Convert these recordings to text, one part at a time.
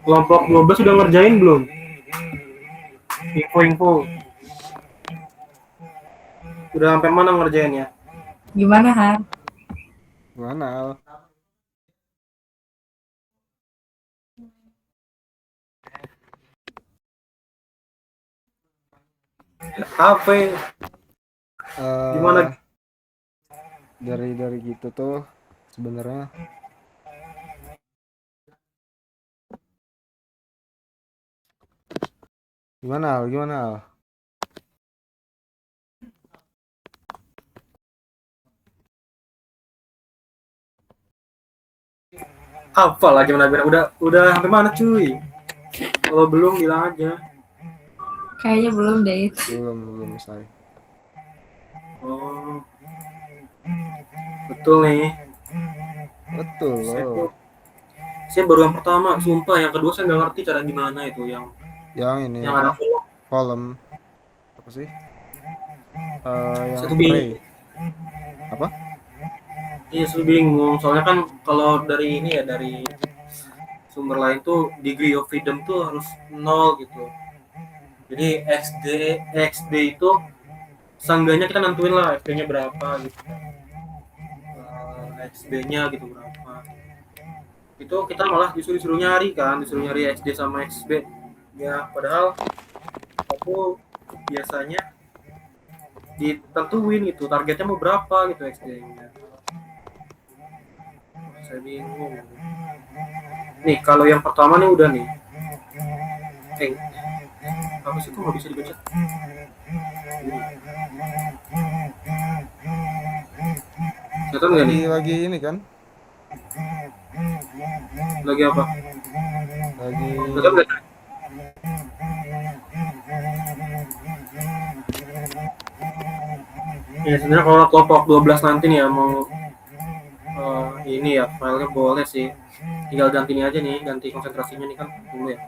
Kelompok 12 sudah ngerjain belum? Info-info. Udah sampai mana ngerjainnya? Gimana, Har? Gimana? HP. Eh Gimana? dari gitu tuh sebenarnya gimana Al? Gimana Al? Apa lagi mana bilang udah sampai mana cuy? Kalau belum bilang aja. Kayaknya belum deh itu. Belum selesai. Oh, betul nih. Betul Saya loh. tuh saya baru yang pertama, sumpah. Yang kedua saya nggak ngerti cara gimana itu Yang ini yang apa? ada kolom. Kolom apa sih? Yang Saya tuh bingung. array apa? Iya, saya bingung. Soalnya kan kalau dari ini ya dari sumber lain tuh degree of freedom tuh harus nol gitu. Jadi XD itu seenggaknya kita nentuin lah XD-nya berapa gitu. XD-nya gitu berapa. Itu kita malah disuruh nyari kan, disuruh nyari XD sama XB. Ya, padahal aku biasanya ditentuin gitu targetnya mau berapa gitu XD-nya. Saya bingung. Nih, kalau yang pertama nih udah nih. Eh, apa sih kok nggak bisa dibaca? Kelihatan nggak nih? Lagi ini kan? Lagi apa? Lagi Kelihatan nggak? Ya sebenarnya kalau kelompok 12 nanti nih ya mau ini ya filenya boleh sih. Tinggal ganti ini aja nih, ganti konsentrasinya nih kan dulu ya.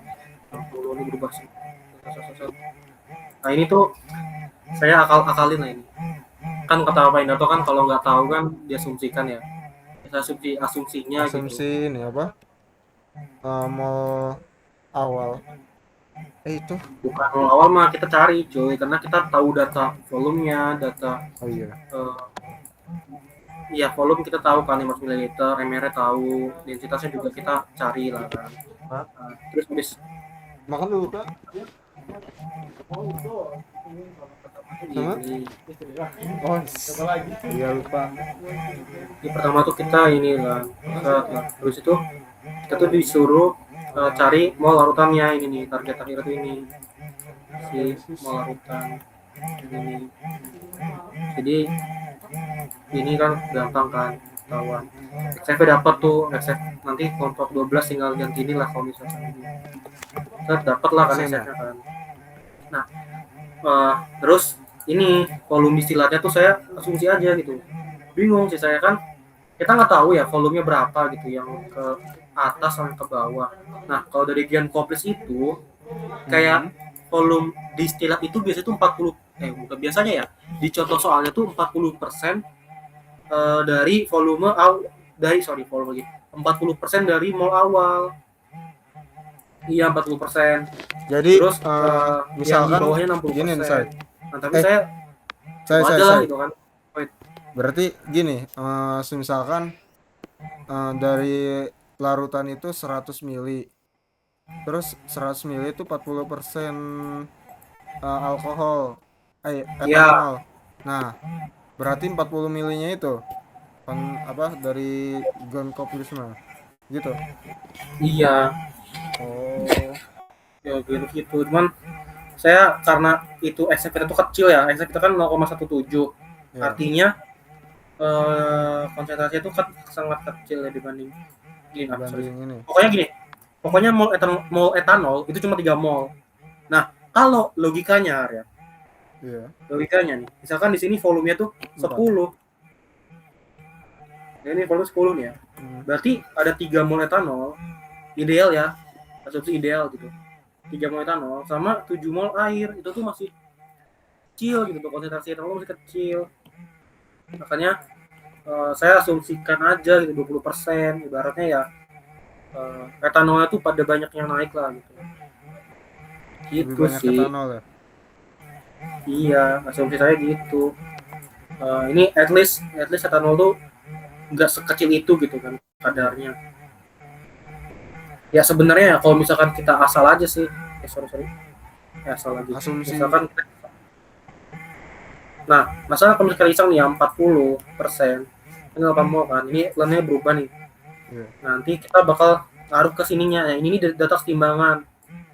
60 ini berubah sih. Nah ini tuh saya akal-akalin lah ini. Kan kata Pak Indarto kan kalau nggak tahu kan diasumsikan ya. Asumsinya gitu. asumsi ini apa? Mau awal. Itu. Bukan awal mah kita cari cuy, karena kita tahu data volumenya, data Oh iya. eh, iya volume kita tahu kan 500 ml, MR tahu, densitasnya juga kita cari lah kan. Nah, terus habis Makan dulu Kak. Sama? ini, Oh, iya lupa. ini pertama tuh kita ini lah, terus itu kita tuh disuruh cari mol larutannya ini nih, target akhir tuh ini si mol larutan ini. Jadi ini kan gampang kan ketahuan. XF dapat tuh, XF nanti kelompok 12 tinggal ganti ini lah kalau misalnya ini. Kita dapat lah kan Sini. XF-nya kan. Nah, terus ini volume distillатnya tuh saya asumsi aja gitu. Bingung sih saya kan, kita nggak tahu ya volumenya berapa gitu yang ke atas sama ke bawah. Nah, kalau dari Gian Koplis itu kayak volume distilat itu biasanya tuh 40 bukan biasanya ya. Di contoh soalnya tuh 40% dari volume volume lagi. 40% dari mol awal. Iya 40%. Jadi Terus yang di misalkan bawahnya gini nih, Say. 60%. Nah, tapi saya itu aja lah Say. gitu kan. Berarti gini, misalkan dari larutan itu 100 mili. Terus 100 mili itu 40% alkohol, Ya, etanol. Nah, berarti 40 milinya itu kan apa dari gonkopisme gitu. iya. Oh, Ya gitu. Cuman saya karena itu XF kita tuh kecil ya. XF kita kan 0,17. ya. Artinya konsentrasinya itu kan sangat kecil ya dibanding gini. Dibanding ini. Pokoknya gini. Pokoknya mol etanol itu cuma 3 mol. Nah, kalau logikanya ya. Iya. Logikanya nih. Misalkan di sini volumenya tuh 10. Ya, ini volume 10 nih ya. Berarti ada 3 mol etanol. Ideal ya. Asumsi ideal gitu. 3 mol etanol sama 7 mol air. Itu tuh masih kecil gitu tuh, konsentrasi etanol masih kecil. Makanya saya asumsikan aja gitu 20%, ibaratnya ya etanolnya tuh pada banyak yang naik lah gitu. Lebih Gitu banyak sih. etanol ya. Iya, asumsi saya gitu. Ini at least etanol tuh nggak sekecil itu gitu kan Iya. kadarnya. Ya sebenarnya ya kalau misalkan kita asal aja sih, sorry, ya asal lagi. Asumsi. Misalkan, nah masalah kalau misalkan iseng nih ya 40%, ini 80 kan, ini landnya berubah nih. Iya. Nanti kita bakal ngaruh ke sininya. Ya, ini data timbangan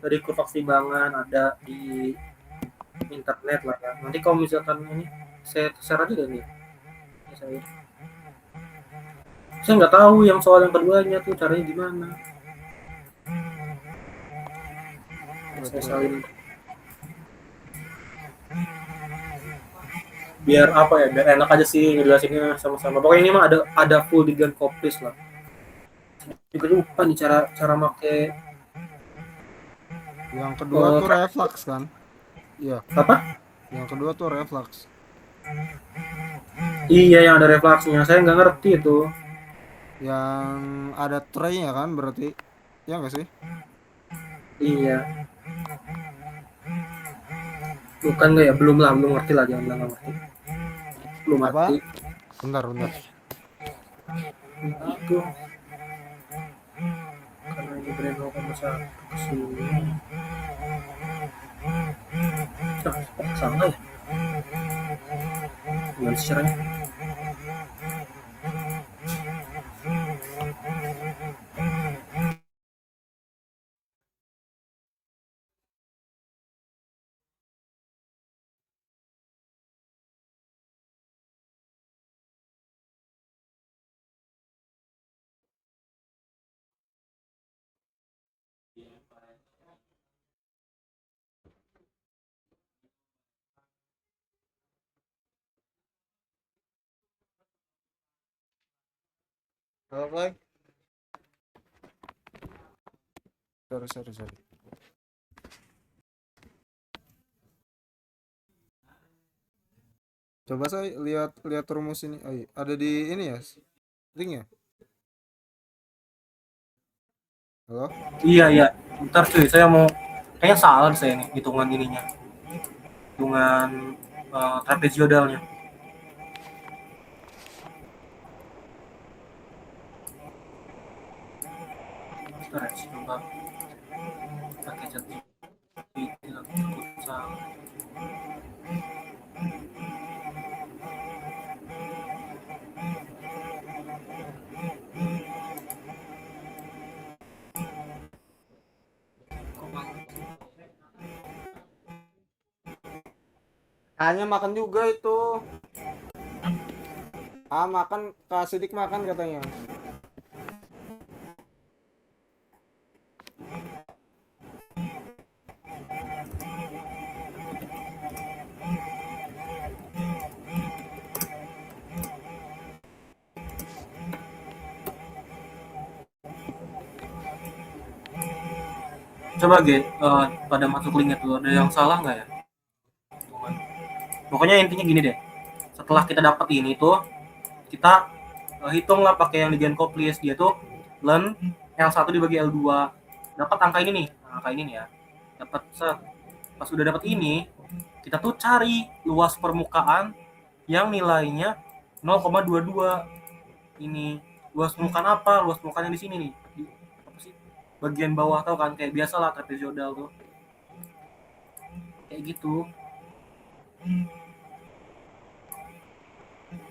dari kurva timbangan ada di internet lah ya. Nanti kalau misalkan ini saya share aja deh nih. Saya saya nggak tahu yang soal yang keduanya tuh caranya gimana. Saya Betul. salin biar apa ya, biar enak aja sih ngejelasinnya sama-sama. Pokoknya ini mah ada full di Gan Koplis lah. Juga lupa nih cara cara make Yang kedua tuh trapeze. reflux kan? Iya. Apa? Yang kedua tuh reflux. Iya yang ada refleksinya. Saya nggak ngerti itu. Yang ada tray-nya kan berarti. Ya nggak sih? Iya. Bukan nggak ya? Belum ngerti lah, jangan bilang nggak ngerti. Belum ngerti. Apa? Bentar, bentar. Itu karena ini brand 0,1 kesini. Salah ya? Gimana sih caranya? Oke. Sorry. Coba saya lihat lihat rumus ini. Oh, iya. Ada di ini ya? Link ya? Halo? Iya. Bentar cuy, saya mau kayaknya salah saya nih hitungan ininya. Hitungan trapeziodalnya. Bentar ya, coba pakai chat GPT lagi salah. Hanya makan juga itu. Ah, makan Kak Sidik makan katanya. Coba pada masuk linknya tuh ada yang salah nggak ya? Pokoknya intinya gini deh. Setelah kita dapat ini tuh, kita hitung lah pakai yang di Gencoplis. Dia tuh len L1 dibagi L2. Dapat angka ini nih. Nah, angka ini nih ya. Dapat set. Pas udah dapat ini, kita tuh cari luas permukaan yang nilainya 0,22. Ini luas permukaan apa? Luas permukaannya di sini nih. Di, apa sih? Bagian bawah tau kan, kayak biasa lah trapezoidal tuh. Kayak gitu.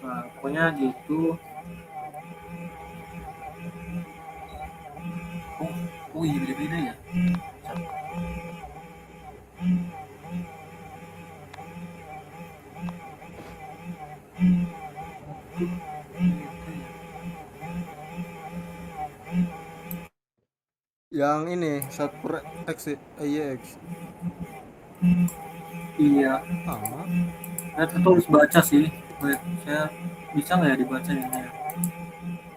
Nah, pokoknya gitu. Oh iya beda-beda ya. Yang ini Satpur X AX Iya. sama. Saya tuh harus baca sih. Wait, saya bisa nggak ya dibaca ini ya?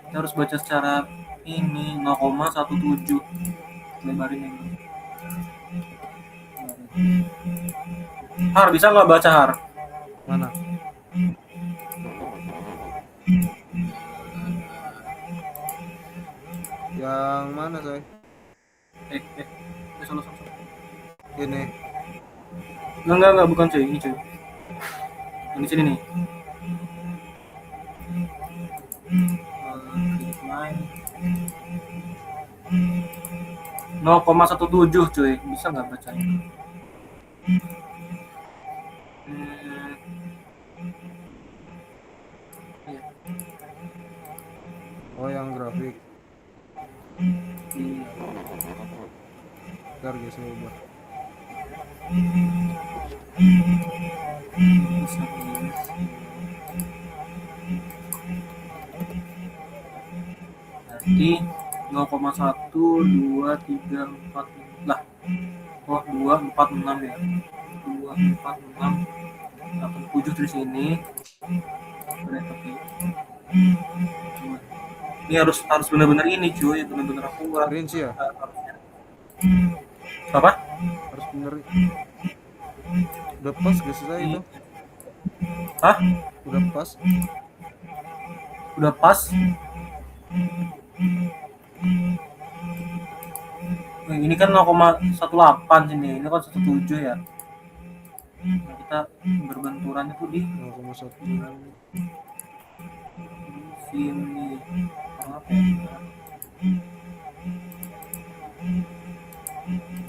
Kita harus baca secara ini 0,17 lebarin ini. Har bisa nggak baca Har? Mana? Yang Yang mana saya? Salah, salah, salah. Ini. Enggak, bukan cuy, ini cuy. Yang di sini nih. Line 0,17 cuy, bisa nggak baca? Oh, yang grafik. Iya. Ntar guys, saya ubah. Berarti 0,1 2 3 4 lah. Oh, 2 4 6 ya. 2 4 6 8 7 di sini. Oke. Ini harus benar-benar ini cuy, benar-benar akurat. Rinci ya? Harusnya. Apa? Harus bener. Udah pas guys saya itu. Hah? Udah pas. Udah pas? Ini kan 0,18 sini, ini kan 17 ya. Nah, kita berbenturan itu di 0,1. sini. Apa ya?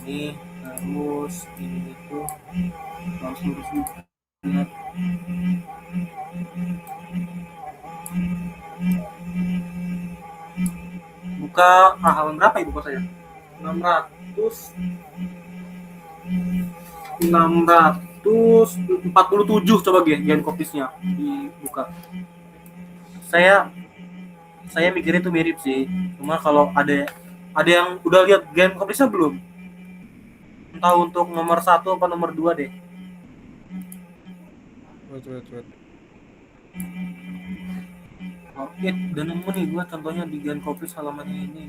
Ini terus ini itu harus lurus lihat. Buka halaman berapa ibu saya? 647 coba gen kopisnya dibuka. Saya mikirnya itu mirip sih, cuma kalau ada yang udah lihat gen kopisnya belum? Entah untuk nomor 1 apa nomor 2 deh. Wait. Oke, udah nemu nih gua contohnya di gen kopis halamannya ini.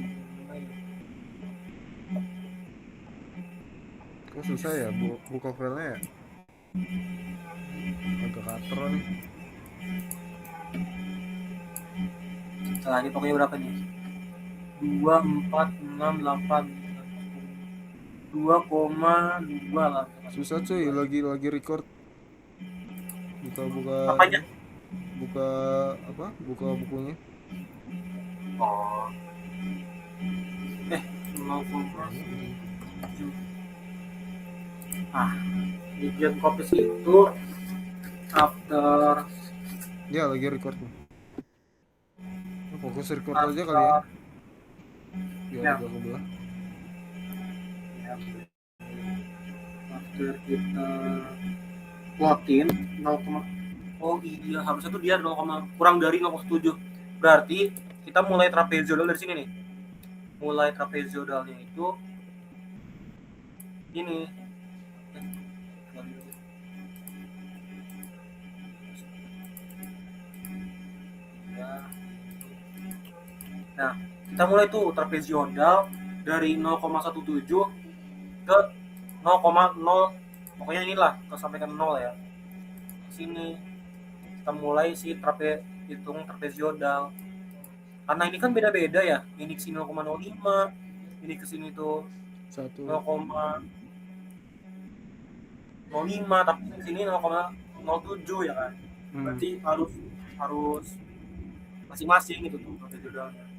Kok susah ya buka filenya ya? Agak katro nih. Nah, ini pokoknya berapa nih? 2 4 6 8 2,2 lah. Susah cuy, lagi record. Buka Apanya? buka apa? Buka bukunya. Oh. 0,7. Di gen kopis itu after Ya, lagi record nih. Fokus record aja kali ya. Biar Ya. agak kebelah. After kita plotin 0, oh iya harusnya tuh dia 0, kurang dari 0,7. Berarti kita mulai trapezoidal dari sini nih. Mulai trapezoidalnya itu ini. Nah, kita mulai tuh trapezoidal dari 0,17 ke 0,0, pokoknya inilah ke sampai ke 0 ya. Sini kita mulai si hitung trapezoidal. Karena ini kan beda-beda ya. Ini ke sini 0,05, ini ke sini tuh 0,05, tapi di sini 0,07 ya kan. Berarti harus masing-masing gitu tuh trapezoidalnya.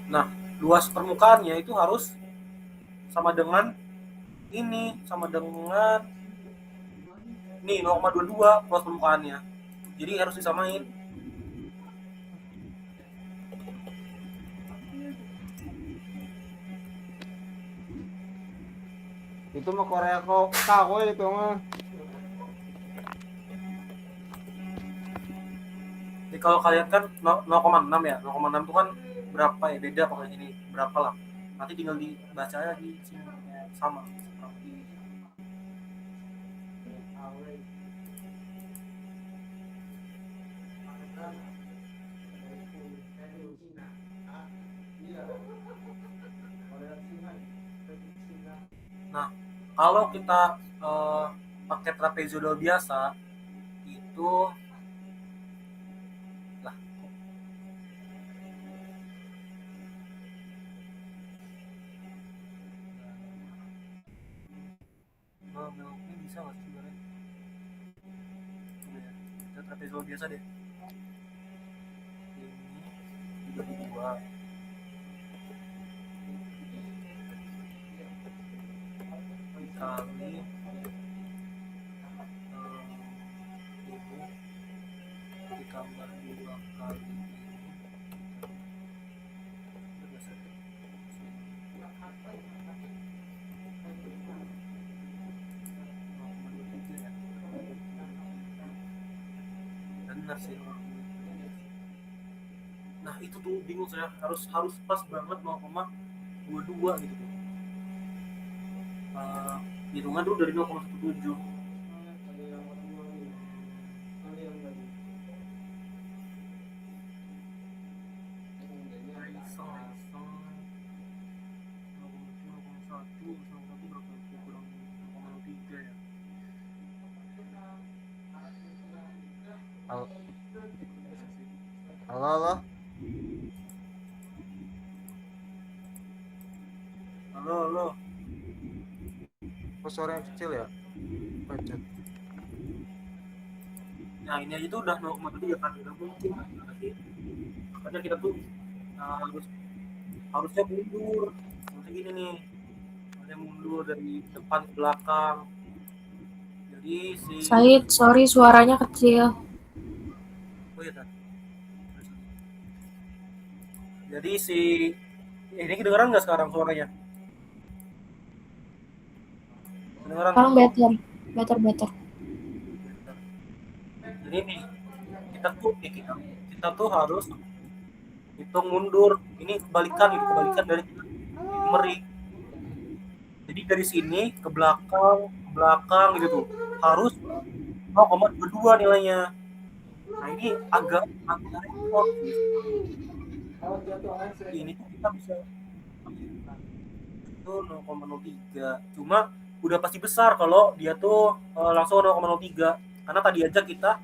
Nah, luas permukaannya itu harus sama dengan ini, sama dengan nih 0,22 luas permukaannya. Jadi harus disamain. Itu mah Korea kok itu mah. Jadi kalau kalian kan 0,6 ya, 0,6 itu kan berapa ya, beda pokoknya ini berapa lah. Nanti tinggal dibaca aja di sini sama. Nah, kalau kita pakai trapezoidal biasa, itu lah ini bisa nggak sih sebenarnya? Ini ya, kita trapezoid biasa deh. Ini dibagi dua. Kali ini ditambah 2 kali ini. Benar sih. Nah itu tuh bingung saya, harus pas banget 0,22 gitu tuh. Hitungan dulu dari 0,17. Halo, halo, halo. Halo. Kok suara yang kecil ya? Pecet. Nah ini aja tuh udah 0,3 kan, udah mungkin. Makanya kita tuh harusnya mundur. Harusnya gini nih, harusnya mundur dari depan ke belakang. Jadi Said, sorry suaranya kecil. oh iya kan. Jadi ini kedengeran nggak sekarang suaranya? Kedengeran? Sekarang better. Jadi nih kita tuh harus hitung mundur. Ini kebalikan dari merik. Jadi dari sini ke belakang gitu tuh harus 0,22 nilainya. Nah ini agak repot. Ini tuh kita bisa itu 0,03. Cuma udah pasti besar kalau dia tuh langsung 0,03. Karena tadi aja kita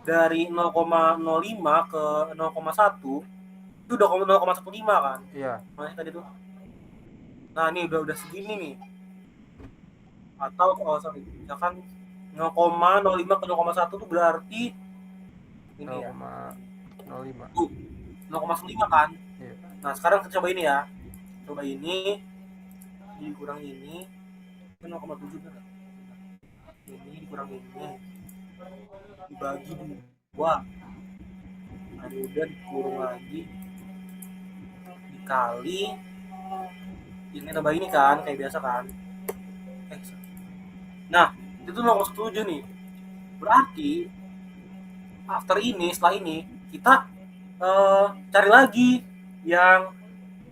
dari 0,05 ke 0,1 itu udah 0,15 kan. Iya. Makanya tadi tuh. Nah ini udah segini nih. Atau misalkan 0,05 ke 0,1 tuh berarti ini ya 0,05. 0,5 kan. Iya. Nah sekarang kita coba ini ya, dikurang ini 0,7 kan, ini dikurang ini dibagi 2, nah udah dikurung lagi dikali ini tambah ini kan kayak biasa kan. Nah itu tuh 0,7 nih, berarti setelah ini kita cari lagi yang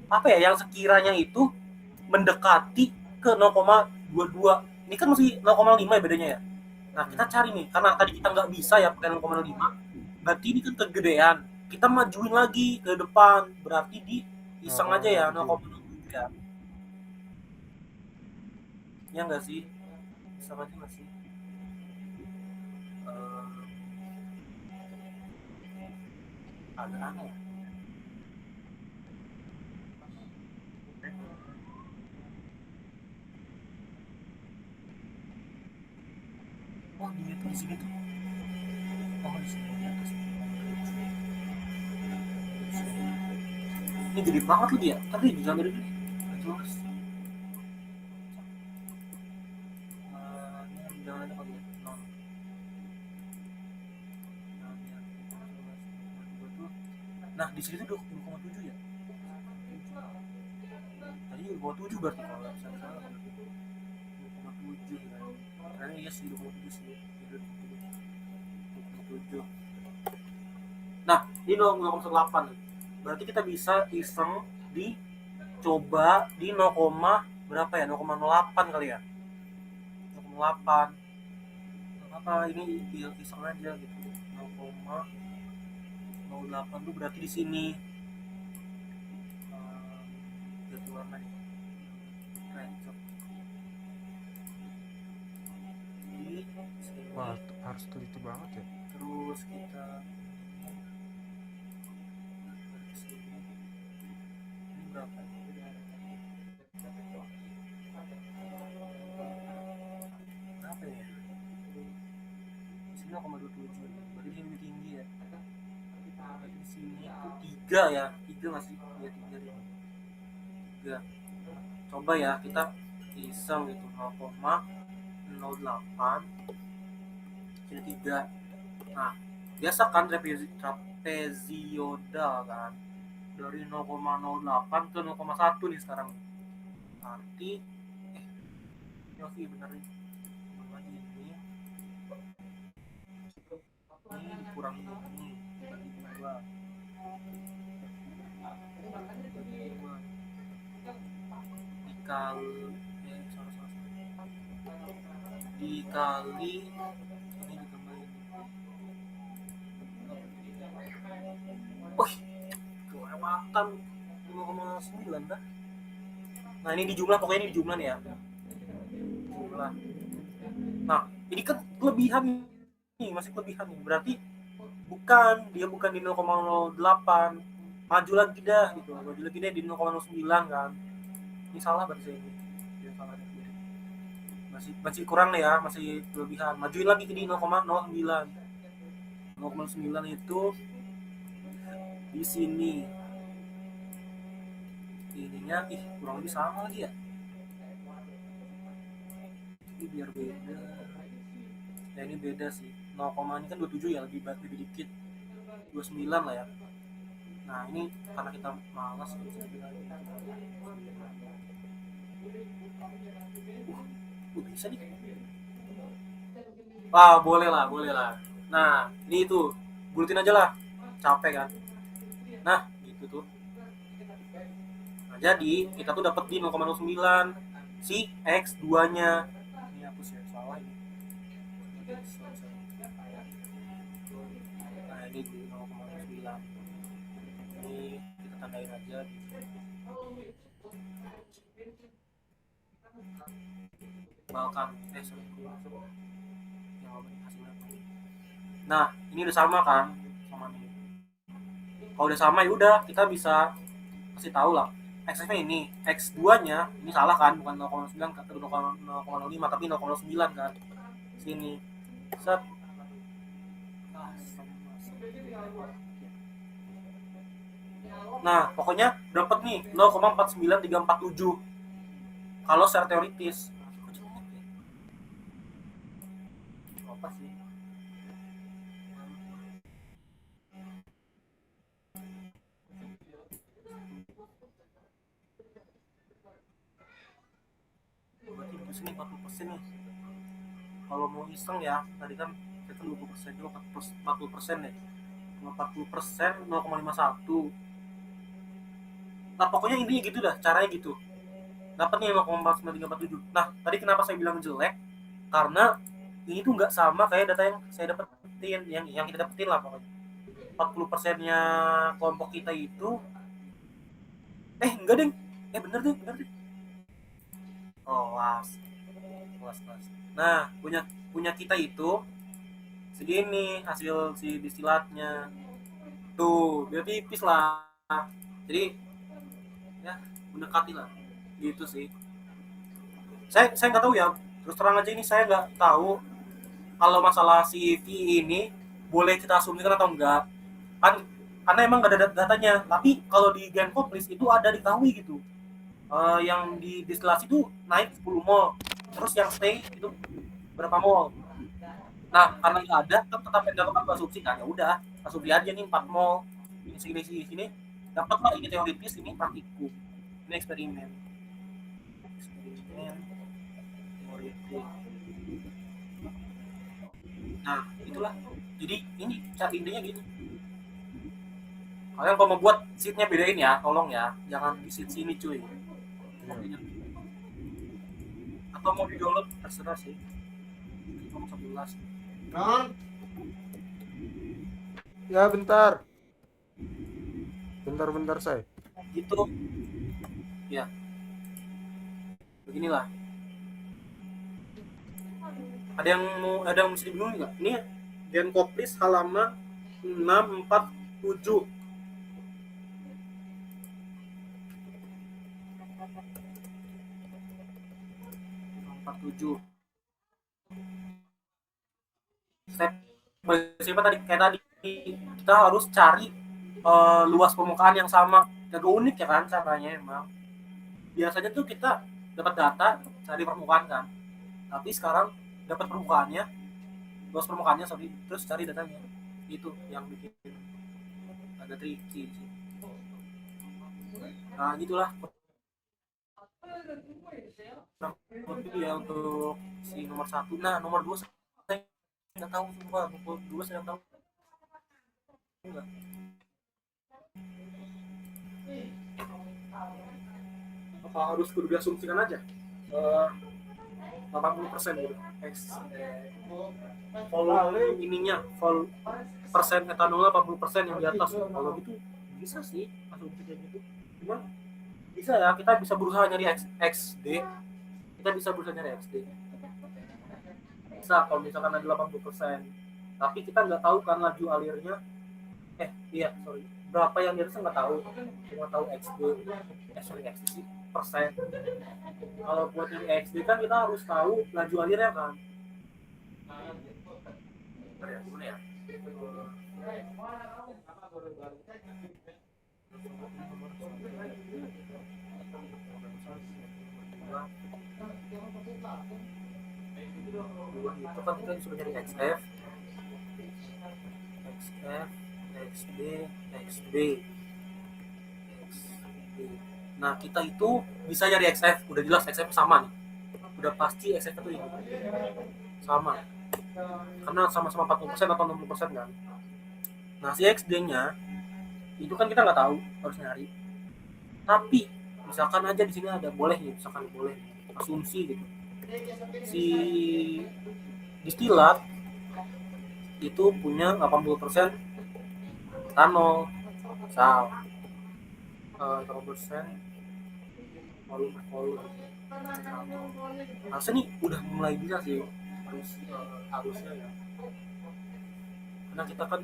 apa ya, yang sekiranya itu mendekati ke 0,22. Ini kan masih 0,5 ya bedanya ya. Nah kita cari nih, karena tadi kita nggak bisa ya pakai 0,5, berarti ini kan kegedean, kita majuin lagi ke depan, berarti di iseng aja ya 0,3 ya nggak sih, iseng aja nggak sih. Agak aneh ya. Oh dia tuh di sini tuh, oh di sini di atas. Ini gede banget loh dia, tapi jangan dari ini jelas. Jangan ada kali ya. Nah di sini tuh 2,7 ya. Tadi 2,7 berarti kalau nggak salah 2,7 kan. Karena iya sih 2,7 sih. 2,7. Nah ini 0,8. Berarti kita bisa iseng dicoba di 0, berapa ya, 0,08 kali ya, 0,8 apa ini iseng aja gitu. 0,08 tuh berarti di sini ganti warna nih. Wah, harus teliti banget ya. berapa? Berapa ya? Di sini 0,27. Berarti ini lebih tinggi ya. Di sini itu 3 ya. 3 masih ya 3 deh. 3. Coba ya kita iseng gitu 0,08 sini 3. Nah, biasa kan trapezioidal kan dari 0,08 ke 0,1 nih sekarang. Berarti ya sih bener nih. Ini dikurangi ini bagi 2. Dikali dikali ini ditambahin. Wih, kelewatan 5,9 dah. Nah ini di jumlah, pokoknya ini di jumlah nih ya. Jumlah. Nah ini kan kelebihan nih, masih kelebihan nih. Berarti dia bukan di 0,08, maju lagi dah gitu, maju lagi deh di 0,09 kan. Ini salah berarti saya ini. Dia salah deh. Masih kurang nih ya, masih kelebihan. Majuin lagi ke di 0,09. 0,9 itu di sini. Ininya kurang lebih sama lagi ya. Ini biar beda. Ya ini beda sih. 0, ini kan 27 ya, lebih dikit. 29 lah ya. Nah ini karena kita malas bisa nih. Wah boleh lah. Nah ini itu bulutin aja lah, capek kan. Nah gitu tuh. Nah jadi kita tuh dapat di 0,09 si X2 nya. Ini hapus ya, salah ini. Nah ini di 0,09. Ini kita tandain aja. Balkan nah ini udah sama kan sama nih. Kalau udah sama ya udah kita bisa kasih tahu lah X-nya ini, X2 nya ini salah kan, bukan 0,9 ke 0,05 tapi 0,9 kan sini set. Nah pokoknya dapat nih 0,49347 kalau secara teoritis. Apa sih? Berarti di sini 40% nih. Kalau mau iseng ya, tadi kan kita 20% juga 40% deh. 40% 0,51. Nah pokoknya intinya gitu dah, caranya gitu. Dapat nih 0,49347. Nah tadi kenapa saya bilang jelek? Karena ini tuh nggak sama kayak data yang saya dapetin, yang kita dapetin lah pokoknya. 40%-nya kelompok kita itu enggak deh. Bener deh. Oh, was. Nah, punya kita itu segini hasil si distilatnya. Tuh, dia tipis lah. Jadi ya mendekati lah. Gitu sih. Saya nggak tahu ya. Terus terang aja ini saya nggak tahu kalau masalah CV ini boleh kita asumsikan atau enggak. Kan karena emang nggak ada datanya. Tapi kalau di Genkoplis itu ada diketahui gitu. Yang di distilasi itu naik 10 mol, terus yang stay itu berapa mol. Nah karena nggak ada tetap dapat asumsi kan, ya udah asumsi aja nih 4 mol ini sini dapat lah. Ini teoritis, ini praktikum, ini eksperimen teoritis. Nah itulah, jadi ini cara intinya gitu. Kalian kalau mau buat sheetnya bedain ya, tolong ya, jangan di sheet sini cuy. Atau mau di download terserah sih. Nomor 11. Non. Ya bentar saya. Gitu. Ya. Beginilah. Ada yang mesti dibingung nggak? Ini Genkoplis halaman 647. 47. Step prinsipnya tadi kayak tadi kita harus cari luas permukaan yang sama. Agak unik ya kan caranya emang. Biasanya tuh kita dapat data cari permukaan kan. Tapi sekarang dapat permukaannya, luas permukaannya sorry, terus cari datanya. Itu yang bikin agak tricky sih. Nah gitulah ya untuk si nomor 1. Nah nomor 2 saya nggak tahu semua. Nomor 2 saya nggak tahu enggak. Apa harus kudu diasumsikan aja 80% gitu volume ininya persen etanolnya 80% yang di atas. Kalau gitu bisa sih asumsi kayak gitu, cuman bisa ya kita bisa berusaha nyari XD, kita bisa berusaha nyari XD bisa kalau misalkan ada 80%, tapi kita nggak tahu kan laju alirnya berapa yang di atas nggak tahu, cuma tahu XD XD sih persen. Kalau buat yang XD kan kita harus tahu laju alirnya kan. Ya. Itu kan kita disuruh cari XF, XD, XB. Nah kita itu bisa cari XF, udah jelas XF sama nih, udah pasti XF itu ini sama, karena sama-sama 40% atau 60% kan. Nah si XD-nya itu kan kita nggak tahu, harus nyari. Tapi misalkan aja di sini ada boleh nih, misalkan boleh asumsi gitu, si distilat itu punya 80% etanol, misal 80% volume. Harusnya nih udah mulai bisa sih harusnya ya, karena kita kan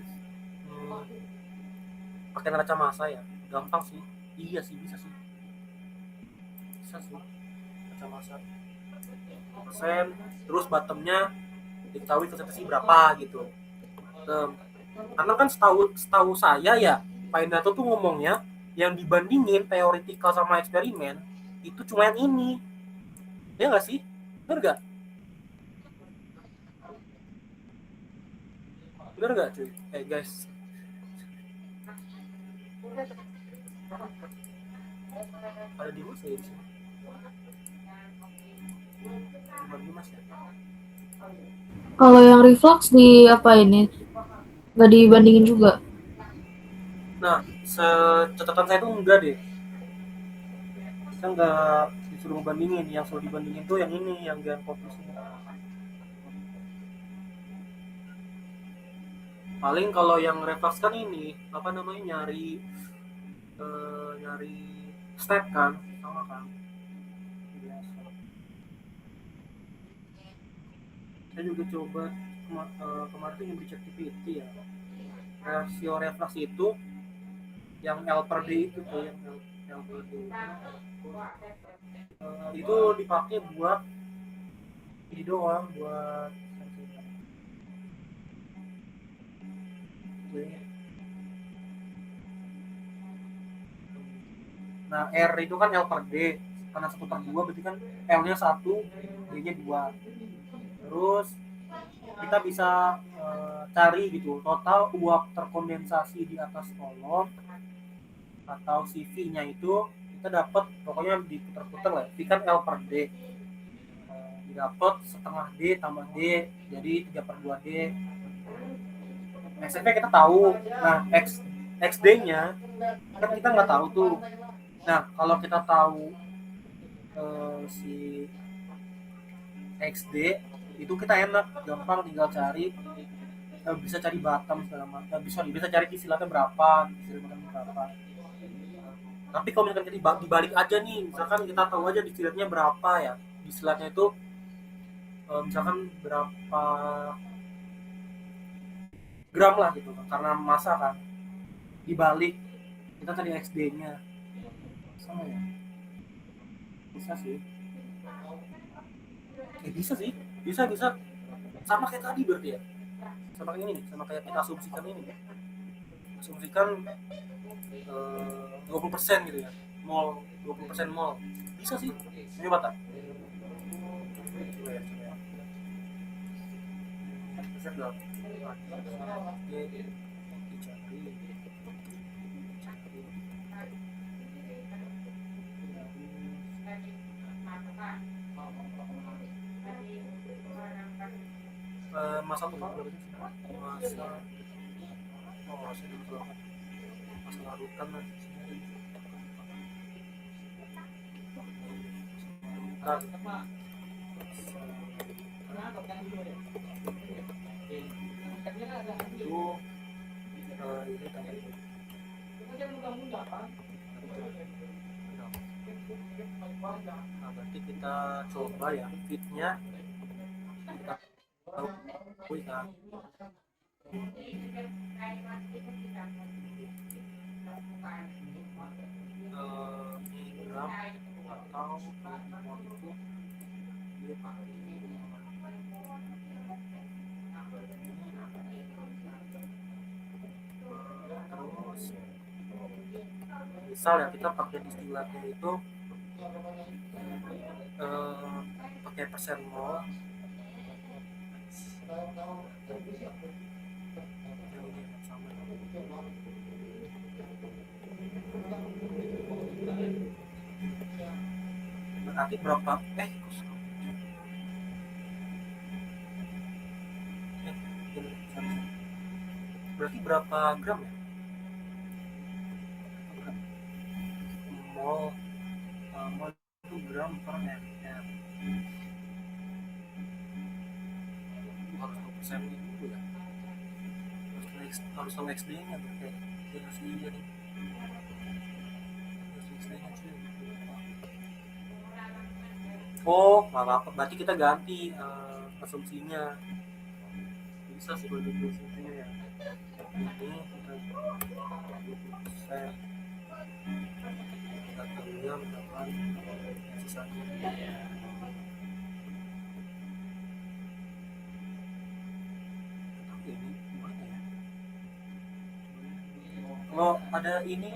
pakai neraca massa ya, gampang sih. Iya sih bisa sih neraca massa persen, terus bottomnya diketahui konsentrasi berapa gitu. Karena kan setahu saya ya Pak Indato tuh ngomongnya yang dibandingin teoretikal sama eksperimen itu cuma yang ini, ya nggak sih, bener nggak cuy? Guys, ada di mas ya di sini. Mas ya. Kalau yang reflux di apa ini? Nggak dibandingin juga. Nah, catatan saya tuh enggak deh. Kita nggak disuruh bandingin, yang suruh dibandingin tuh yang ini, yang gen fokus ini. Paling kalau yang reflux kan ini apa namanya, nyari step kan, sama kan. Biasa. Saya juga coba kemarin yang di ChatGPT ya. Rasio reflux itu yang L per D itu tuh, yang L per D itu dipakai buat ini doang, buat nah R itu kan L per D, karena 1/2 berarti kan L nya 1, D nya 2. Terus kita bisa cari gitu total uap terkondensasi di atas kolom atau CV nya itu, kita dapat pokoknya diputar-putar lah, V kan L per D, dapat setengah D tambah D jadi 3/2 D. XF kita tahu. Nah XD nya kan kita nggak tahu tuh. Nah kalau kita tahu si XD itu kita enak, gampang tinggal cari, bisa cari bottom segala macam, bisa cari distillate berapa. Tapi kalau misalkan kita dibalik aja nih, misalkan kita tahu aja distillate-nya berapa ya, distillate-nya itu misalkan berapa gram lah gitu, karena massa kan, dibalik kita cari XD-nya sama ya, bisa sih. Bisa sih, bisa sama kayak tadi berarti ya, sama kayak ini nih, sama kayak kita asumsikan ini, asumsikan 20% gitu ya, mall 20% mall, bisa sih, ini batak. Bisa nggak? Dicari. Masa tuh pak, masa, oh masa dulu, masa larutan lah. Larutan. Itu ini tadi. Nah, berarti kita coba ya fitnya, kita tahu kan. Miligram atau mol itu dia pakai terus misal ya kita pakai distillatnya itu pakai persen mol sama berarti berapa berarti berapa gram ya mol mol itu gram per ml harus 2% itu ya, harus tahu XD nya berarti harus iya nih, harus XD nya cuy. Oh nggak apa-apa, berarti kita ganti asumsinya, bisa sih kalau gitu asumsinya ya, ini kita 20%, kita tahunya misalkan sisanya. Tapi ini gimana ya, kalau ada ini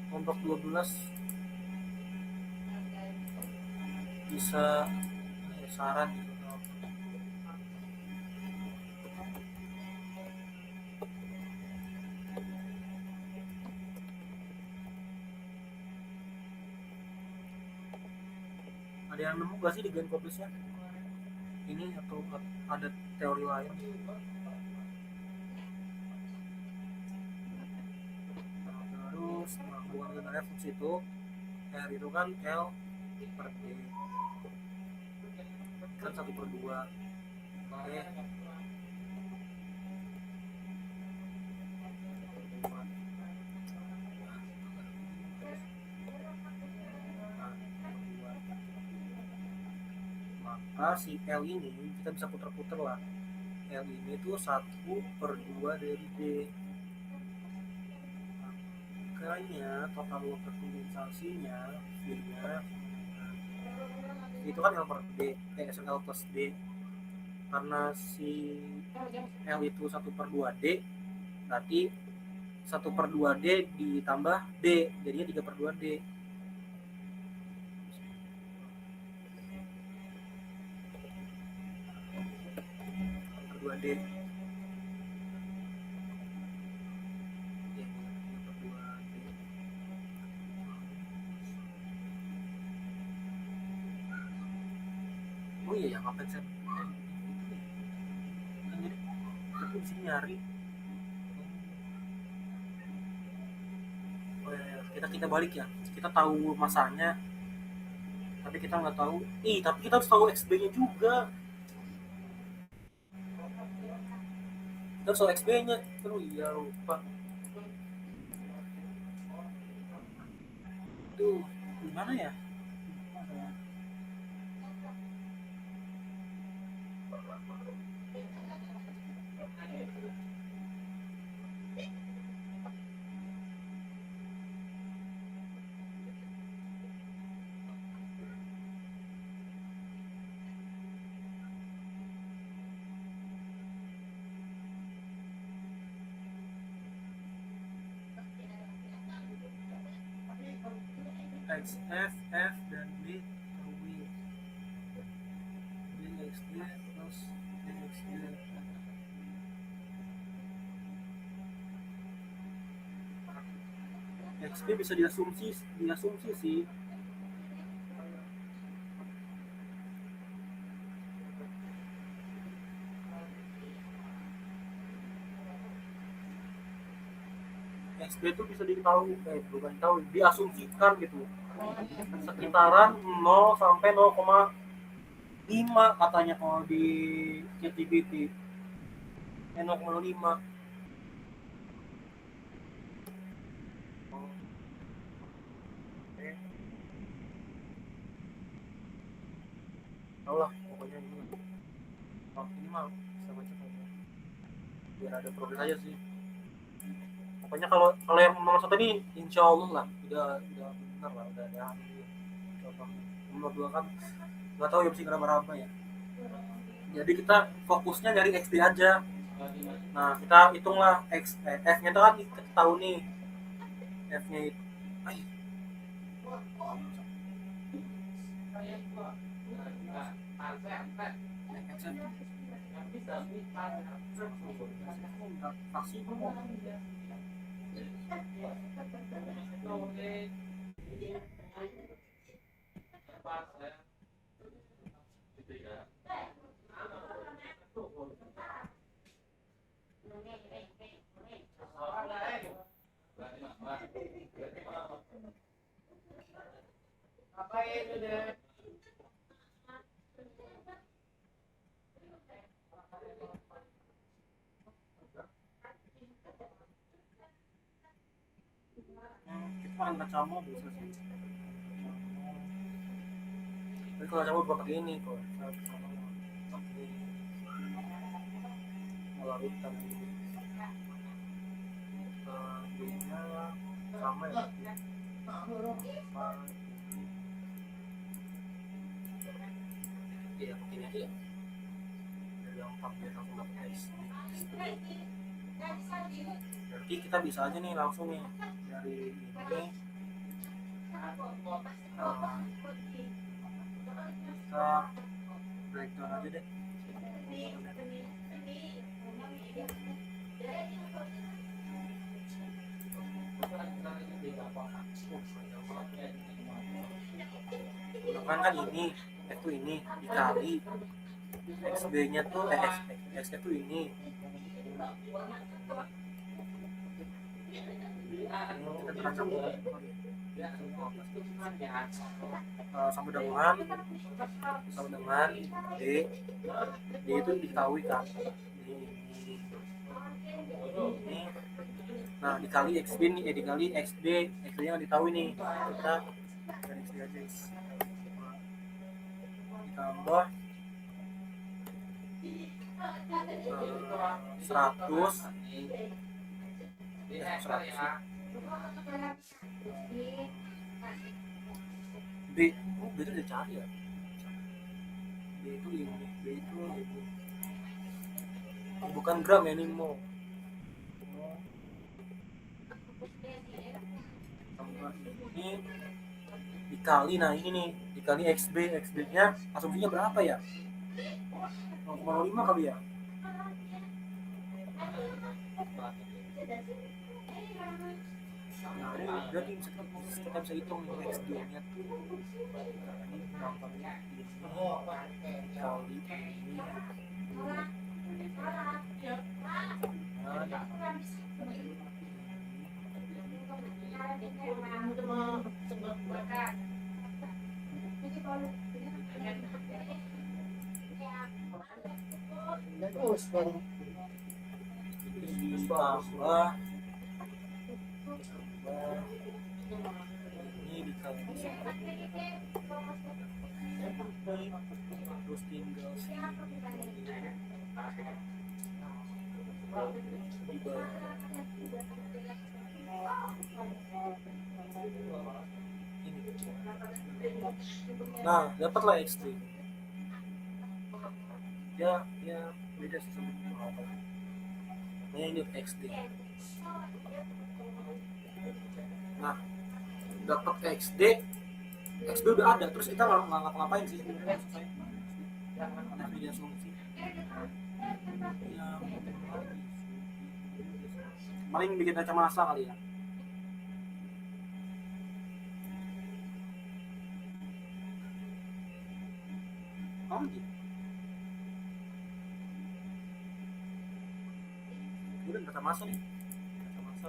kelompok 12 bisa saran gitu. Ada yang nemu gak sih di Gen Koplisnya ini atau ada teori lain? Nah, terus hubungan dengan referensi itu R itu kan L per D kan 1/2. Oke. Maka si L ini kita bisa putar-putar lah, L ini tuh 1/2 dari D, makanya total water kondensasinya V-nya itu kan L per D, L plus D, karena si L itu 1/2 D berarti 1/2 D ditambah D jadinya 3/2 D. 2D oh iya ya ngapain sih jadi aku di sini nyari oh, iya. kita balik ya, kita tahu masanya tapi kita nggak tahu tapi kita harus tahu XB nya juga, kita harus tahu XB nya. Oh iya lupa tuh gimana ya. X F F dan B W B X D plus B X D. XB bisa diasumsi sih. XB itu bisa bukan tahu, diasumsikan gitu. Sekitaran 0 sampai 0,5 katanya kalau di ChatGPT. 0,5. Tahu lah pokoknya ini. Ini mah bisa baca kayaknya. Biar ada progres aja sih. Pokoknya kalau yang nomor 1 ini insya Allah lah udah benar lah, udah ada. Contoh nomor 2 kan nggak tahu ya mesti berapa ya. Jadi kita fokusnya dari XD aja. Nah kita hitunglah F-nya itu kan kita tahu nih F-nya itu. Kita angkat sama bisa sih. Tapi kalau sama bukan pakai ini kok. Pakai larutan. B-nya sama ya. Iya, pakai ini aja ya. Dari yang 4 biar langsung dapat S. Berarti kita bisa aja nih langsung nih dari ini kita breakdown aja deh. Gunakan kan ini itu ini dikali XB nya tuh X nya tuh ini kita campur sama dengan D itu diketahui kan ini. Nah dikali XB nih dikali XB nya nggak ditahu nih, kita dari XB aja ditambah 100 B itu udah cari ya. B itu ini bukan gram ya, ini mol. Ini dikali, nah ini nih dikali XB nya asumsinya berapa ya, 0,05 kali ya. Nah ini berarti kita bisa hitung XD nya tuh ini gampangnya kali ini. Ditambah ini dikali terus tinggal nah dapatlah X3 ya beda sih sama apa ini XD. Nah dapat XD XB udah ada, terus kita nggak ngapa-ngapain sih sebenarnya selesai. Ada media solusi. Ya, paling bikin kaca masa kali ya. Oh gitu. Udah kaca masa nih. Kaca masa.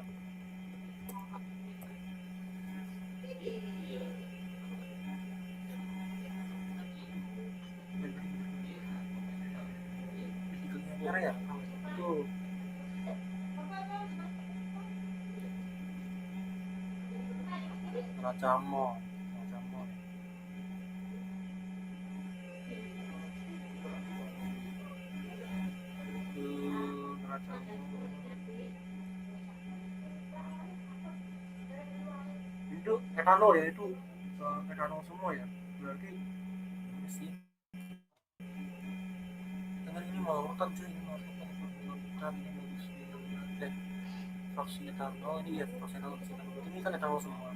Merah ya? Tuh. Racamo. Racamo. Racamo. Itu etanol ya, itu etanol semua ya. Berarti ini sih. Dengan ini mau rotan cuy, ini mau rotan ini bagus ini. Fraksi etanol ini ya, fraksi etanol ini kan etanol semua.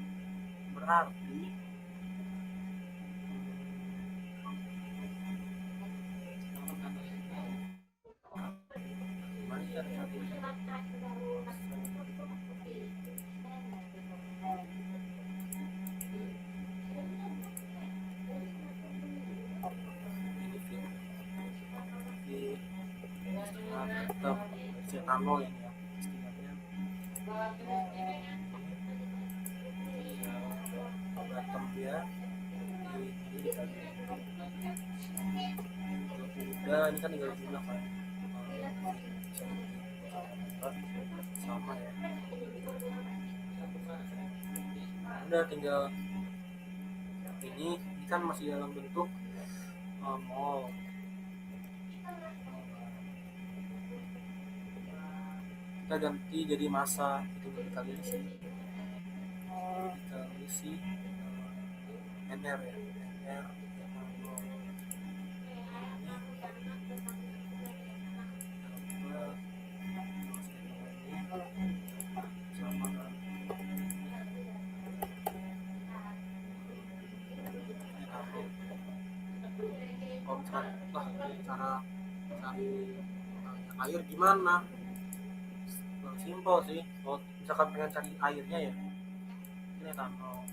Berarti tetap etanol ini ya istilahnya bottom dia udah ini kan tinggal jumlah kan sama ya udah tinggal ini kan masih dalam bentuk mol kita ganti jadi massa itu dikali isi NR ya NR sama kontrak lah cara cari air gimana simpel sih kalau misalkan pengen cari airnya ya ini etanol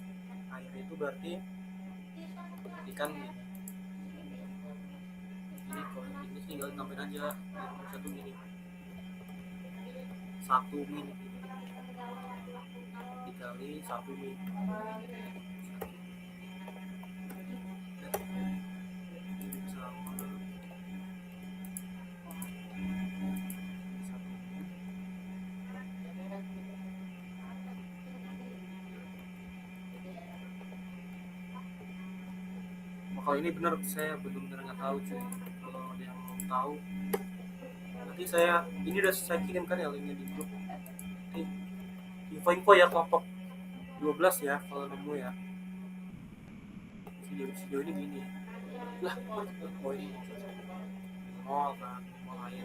air itu berarti ikan gini ini kalau ini tinggal tambahin aja satu mili dikali 1 mili sama kalau ini benar saya benar-benar nggak tahu cuy kalau ada yang mau tahu nanti saya ini udah saya kirimkan ya linknya di grup nanti info ya kelompok 12 ya kalau nemu ya video ini gini lah oh ini nol kan nol air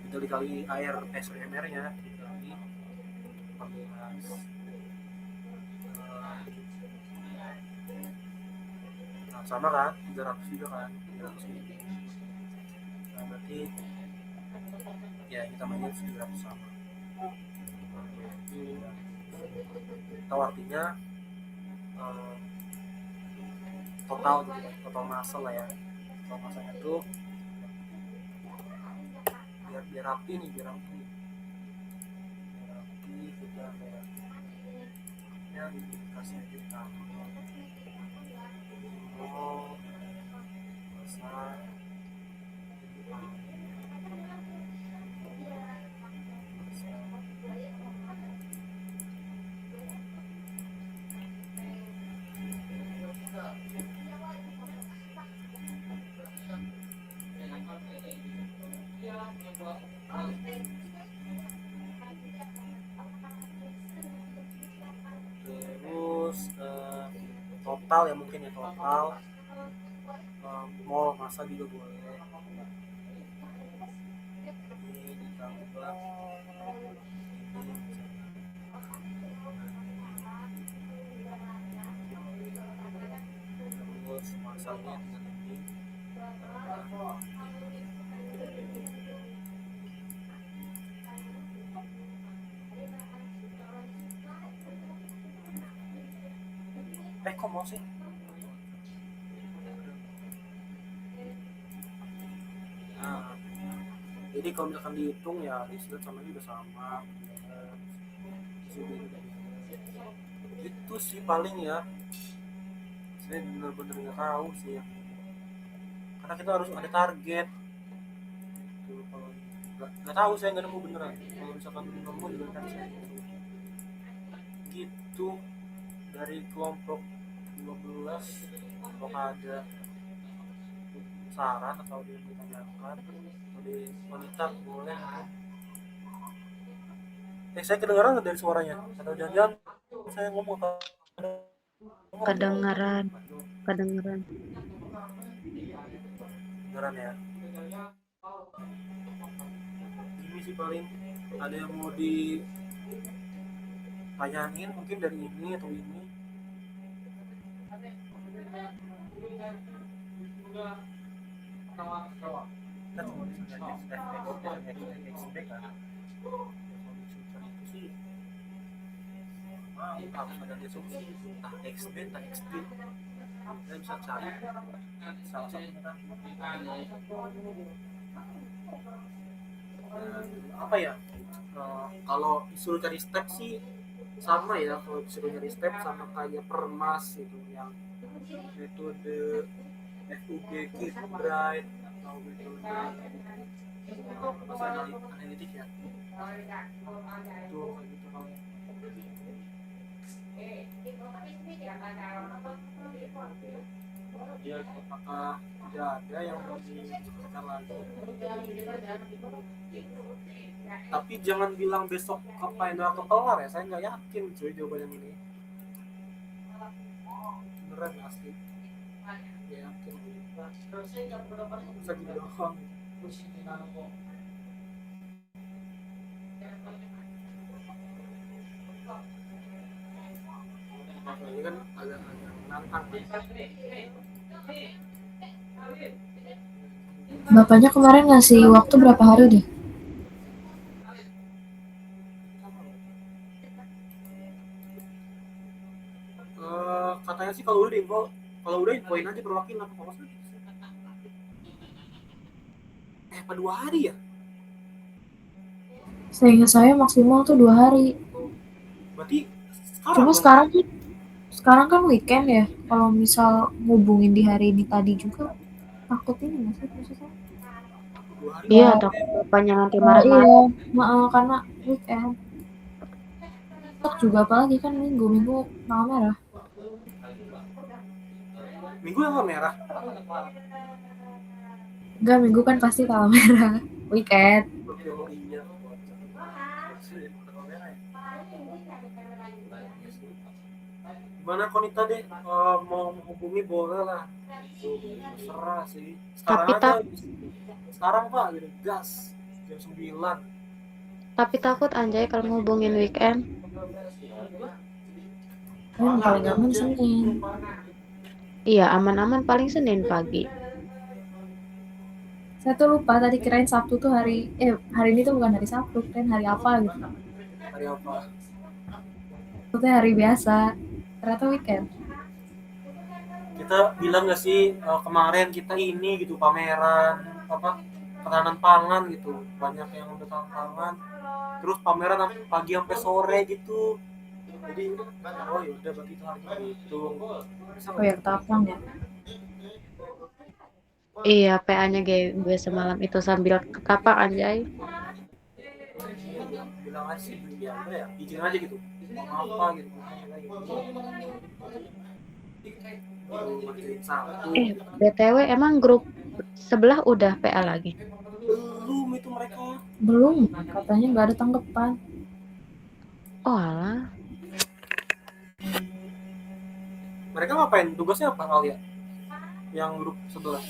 itu dikali air SMR nya dikali 14 nah sama kan 300 juga kan 300 ini nah berarti ya kita mainin 900 sama atau artinya total gitu ya total massa lah ya total massanya itu biar rapi nih biar rapi kita kayak ya dikasih aja tahu oh masa terus total ya mungkin ya total mol masa juga boleh ini ditambah ini misalnya dengan ini. Kok mau sih? Nah, jadi kalau misalkan dihitung ya disilat sama ini udah sama. Itu sih paling ya. Saya bener-bener nggak tahu sih ya. Karena kita harus ada target. Tuh, kalau nggak tahu saya nggak nemu beneran. Kalau misalkan nemu juga kan saya gitu dari kelompok 12 kalau ada saran atau ditanyakan atau di wanita boleh. Saya kedengaran nggak dari suaranya atau jangan-jangan saya ngomong Kedengaran, kedengaran. kedengaran ya. Ini sih paling ada yang mau ditanyain mungkin dari ini atau ini. Harus ada deskripsi XB tak XB saya bisa cari salah satunya kan apa ya kalau disuruh cari step sih sama ya, kalau disuruh cari step sama kayak permas itu yang metode FUG Kit Bright atau metode bahasa analitik ya itu kayak gitu kan. Ya, apakah tidak ada yang mau dibicarakan lagi? Tapi jangan bilang besok apa yang atau kelar ya, saya nggak yakin cuy jawaban yang ini. Beneran asli. Ya yakin. Bisa gitu doang. Ini kan agak menantang. Bapaknya kemarin ngasih waktu berapa hari deh? Katanya sih kalau udah infoin aja perwakilan apa maksudnya? Apa 2 hari ya? Seingat saya maksimal tuh 2 hari. Berarti Cuma sekarang kan weekend ya. Kalau misal ngubungin di hari ini tadi juga takut ini nggak sih maksudnya? 2 hari. Iya, takut bapaknya nanti Iya, marah-marah. karena weekend. Besok juga apalagi kan minggu tanggal merah. Minggu yang merah. Enggak, minggu kan pasti tanggal merah. Weekend. Oh iya. Gimana Konita deh, mau menghubungi boleh lah. Terserah sih. Tapi sekarang Pak, gitu, gas jam 9. Tapi takut anjay kalau ngubungin weekend. Yang paling aman Senin. Iya, aman-aman paling Senin pagi. Saya tuh lupa tadi kirain Sabtu tuh hari ini tuh bukan hari Sabtu, kirain hari apa gitu. Hari apa? Itu tuh hari biasa. Ternyata weekend. Kita bilang nggak sih kemarin kita ini gitu pameran apa ketahanan pangan gitu, banyak yang udah ketahanan pangan, terus pameran pagi sampai sore gitu. Jadi oh yaudah berarti itu harus dihitung. Oh ya, ketapang ya. Iya, PA-nya gue semalam itu sambil ketapak anjay. Bilang aja sih ya udah ya izin aja gitu apa gitu. BTW emang grup sebelah udah PA lagi? Belum itu mereka. Belum, katanya nggak ada tanggapan. Oh alah. Mereka ngapain? Tugasnya apa kali ya? Yang grup sebelah?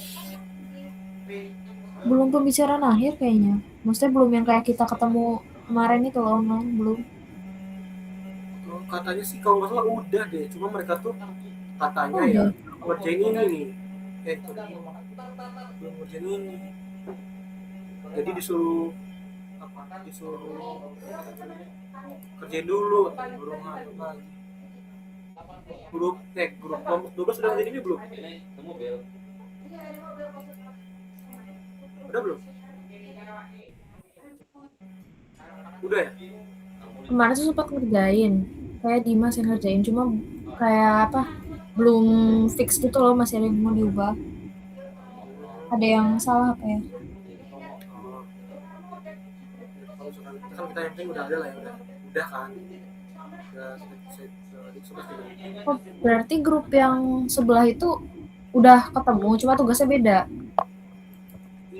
Belum pembicaraan akhir kayaknya. Maksudnya belum yang kayak kita ketemu kemarin itu loh, belum. Katanya sih kalau nggak salah udah deh, cuma mereka tuh katanya Oh, ya udah. ngerjain ini nih belum ngerjain ini, jadi disuruh kerjain dulu baru ngantuk lagi. Grup kelompok 12 sudah ngerjain ini belum? Udah belum? Udah ya? Kemarin tuh sempat ngerjain, kayak Dimas yang ngerjain, cuma kayak apa, belum fix gitu loh, masih ada yang mau diubah. Ada yang salah apa ya? Oh, kalau misalkan kan kita yang penting udah ada lah ya, udah kan, udah sudah Oh, berarti grup yang sebelah itu udah ketemu, cuma tugasnya beda.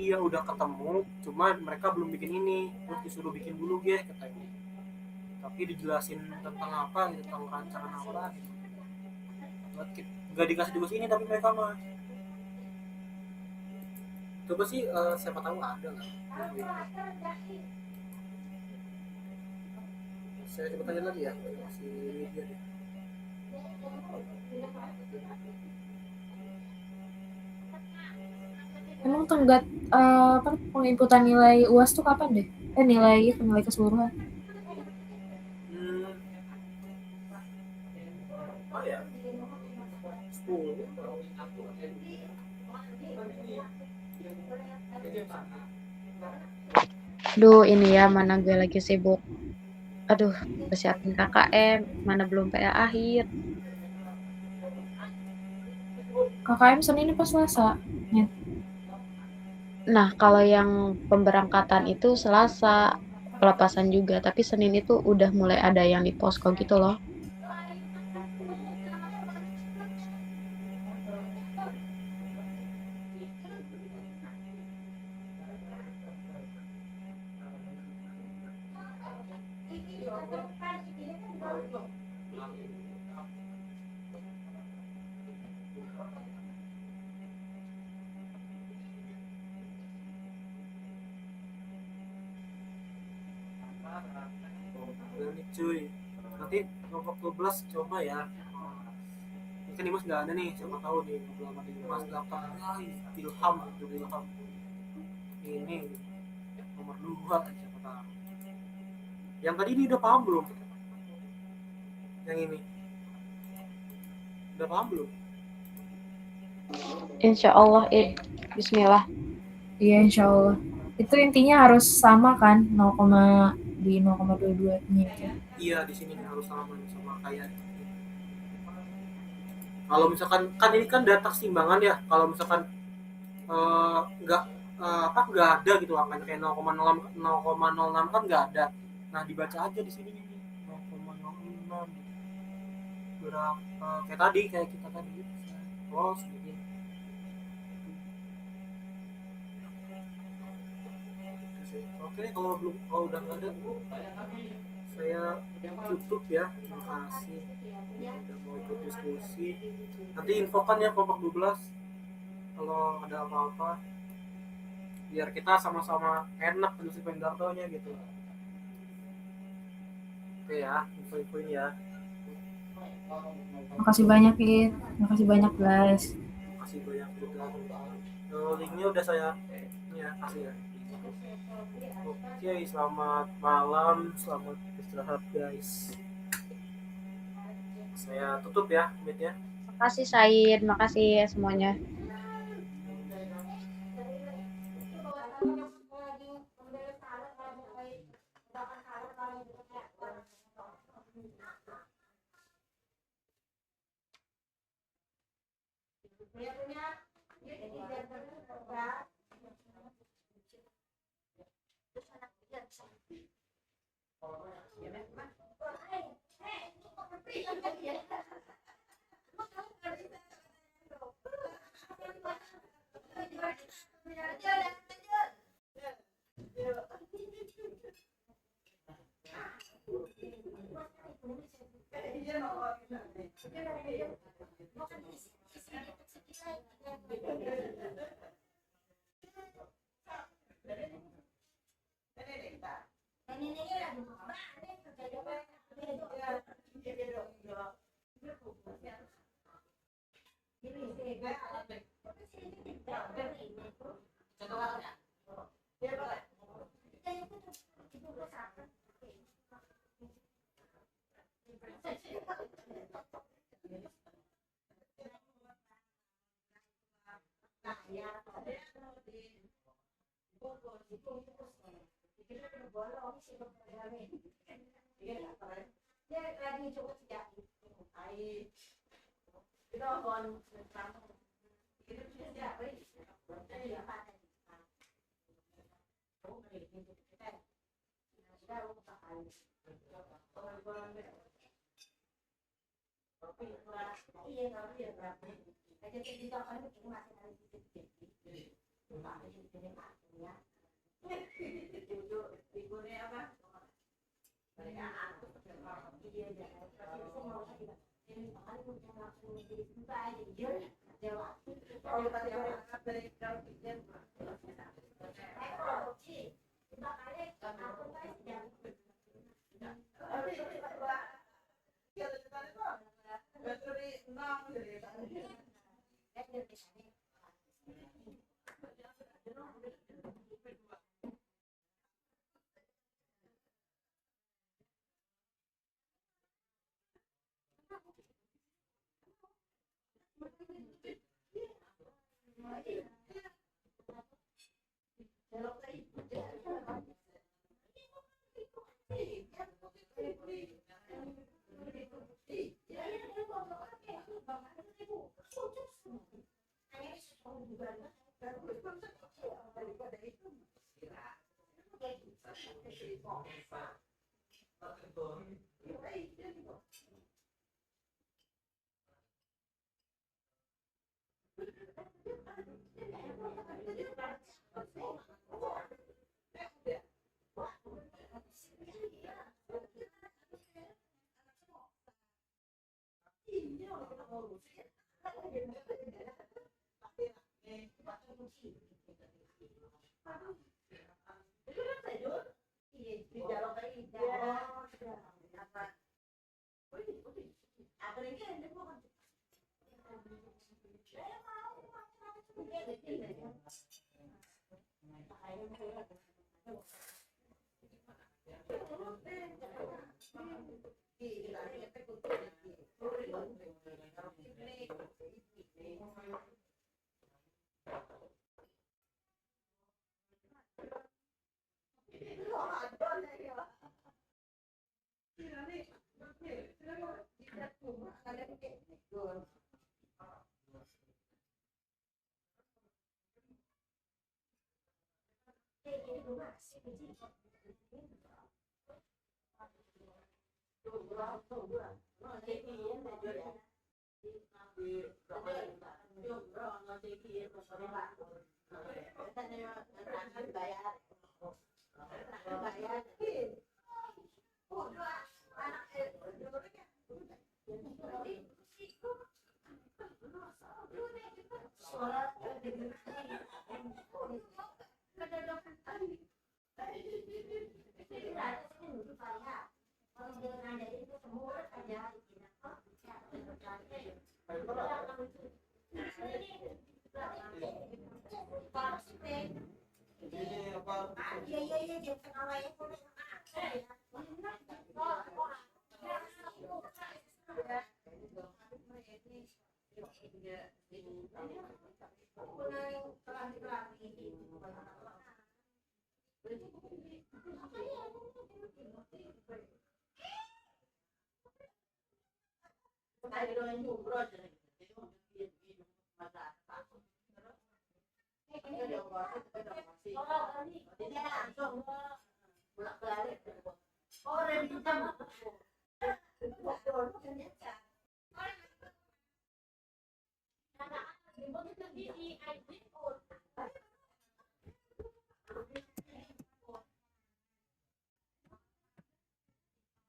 iya udah ketemu, cuma mereka belum bikin ini, terus disuruh bikin dulu katanya, tapi dijelasin tentang apa gitu, tentang rancangan apa gitu. Nggak dikasih tugas ini tapi mereka mah coba sih, siapa tahu ada lah. Saya coba tanya lagi ya si Lydia deh. Emang tenggat apa penginputan nilai UAS tuh kapan deh? Nilai keseluruhan. Hmm, apa ya? 10. Duh, ini ya, mana gue lagi sibuk. Aduh, persiapin KKM, mana belum PA akhir. KKM Senin apa Selasa? Ya. Nah, kalau yang pemberangkatan itu Selasa, pelepasan juga, tapi Senin itu udah mulai ada yang di posko gitu loh. Udah nih cuy, nanti kelompok 12 coba ya. Ini kan Dimas nggak ada nih, siapa tahu nih ngobrol sama Dimas gampang. Ilham gitu, Ilham ini nomor 2 siapa tahu. Yang tadi ini udah paham belum? Yang ini udah paham belum? Insya Allah, Bismillah. Iya, insya Allah. Itu intinya harus sama kan, 0,22-nya itu. Iya, di sini harus sama kayak. Kalau misalkan kan ini kan data timbangan ya, kalau misalkan nggak nggak ada gitu angkanya kayak 0,06 kan nggak ada. Nah dibaca aja di sini nih 0,06 berapa kayak tadi, kayak kita tadi oh segini. Oke, kalau udah nggak ada saya tutup ya. Terima kasih udah mau ikut diskusi. Nanti infokan ya kelompok 12 kalau ada apa-apa, biar kita sama-sama enak diskusi pendartonya gitu. Oke ya, info-info ini ya. Makasih banyak, It. Makasih banyak, guys. Makasih banyak juga. Linknya udah saya kasih ya. Oke, selamat malam, selamat istirahat guys. Saya tutup ya, meet-nya. Makasih Said, makasih ya semuanya. Orang